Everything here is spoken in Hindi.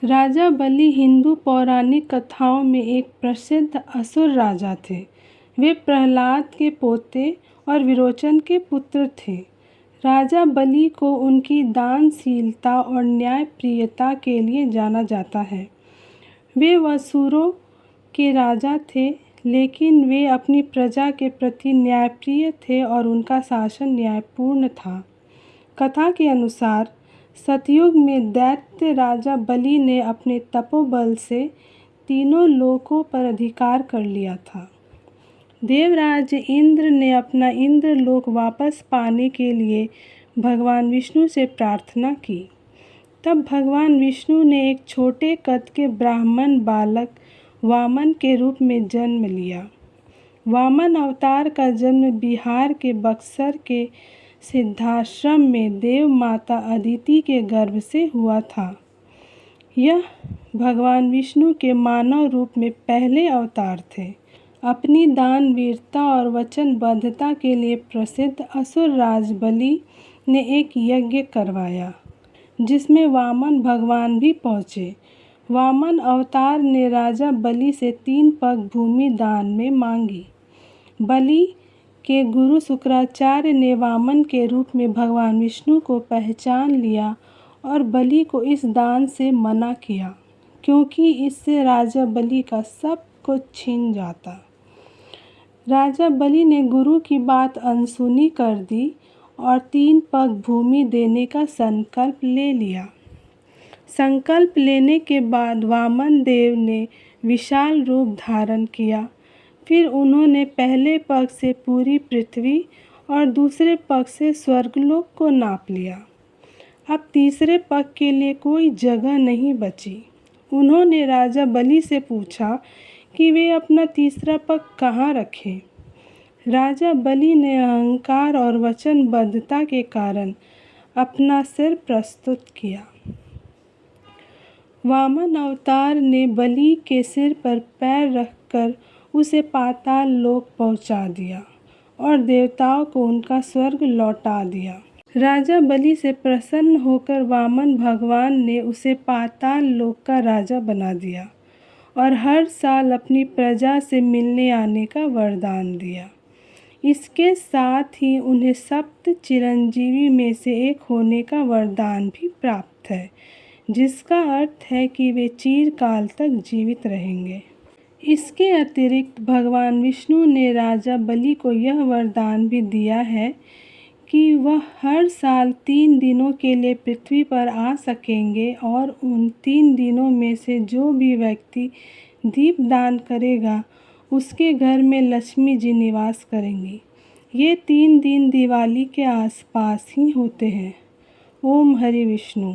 राजा बलि हिंदू पौराणिक कथाओं में एक प्रसिद्ध असुर राजा थे। वे प्रहलाद के पोते और विरोचन के पुत्र थे। राजा बलि को उनकी दानशीलता और न्यायप्रियता के लिए जाना जाता है। वे असुरों के राजा थे, लेकिन वे अपनी प्रजा के प्रति न्यायप्रिय थे और उनका शासन न्यायपूर्ण था। कथा के अनुसार सतयुग में दैत्य राजा बलि ने अपने तपोबल से तीनों लोकों पर अधिकार कर लिया था। देवराज इंद्र ने अपना इंद्रलोक वापस पाने के लिए भगवान विष्णु से प्रार्थना की। तब भगवान विष्णु ने एक छोटे कद के ब्राह्मण बालक वामन के रूप में जन्म लिया। वामन अवतार का जन्म बिहार के बक्सर के सिद्धाश्रम में देव माता अदिति के गर्भ से हुआ था। यह भगवान विष्णु के मानव रूप में पहले अवतार थे। अपनी दानवीरता और वचनबद्धता के लिए प्रसिद्ध असुर राज बलि ने एक यज्ञ करवाया, जिसमें वामन भगवान भी पहुँचे। वामन अवतार ने राजा बलि से 3 पग भूमि दान में मांगी। बलि के गुरु शुक्राचार्य ने वामन के रूप में भगवान विष्णु को पहचान लिया और बलि को इस दान से मना किया, क्योंकि इससे राजा बलि का सब कुछ छिन जाता। राजा बलि ने गुरु की बात अनसुनी कर दी और 3 पग भूमि देने का संकल्प ले लिया। संकल्प लेने के बाद वामन देव ने विशाल रूप धारण किया। फिर उन्होंने पहले पग से पूरी पृथ्वी और दूसरे पग से स्वर्गलोक को नाप लिया। अब तीसरे पग के लिए कोई जगह नहीं बची। उन्होंने राजा बलि से पूछा कि वे अपना तीसरा पग कहाँ रखें। राजा बलि ने अहंकार और वचनबद्धता के कारण अपना सिर प्रस्तुत किया। वामन अवतार ने बलि के सिर पर पैर रखकर उसे पाताल लोक पहुंचा दिया और देवताओं को उनका स्वर्ग लौटा दिया। राजा बलि से प्रसन्न होकर वामन भगवान ने उसे पाताल लोक का राजा बना दिया और हर साल अपनी प्रजा से मिलने आने का वरदान दिया। इसके साथ ही उन्हें सप्त चिरंजीवी में से एक होने का वरदान भी प्राप्त है, जिसका अर्थ है कि वे चिरकाल तक जीवित रहेंगे। इसके अतिरिक्त भगवान विष्णु ने राजा बलि को यह वरदान भी दिया है कि वह हर साल 3 दिनों के लिए पृथ्वी पर आ सकेंगे और उन 3 दिनों में से जो भी व्यक्ति दीपदान करेगा, उसके घर में लक्ष्मी जी निवास करेंगी। ये 3 दिन दिवाली के आसपास ही होते हैं। ओम हरि विष्णु।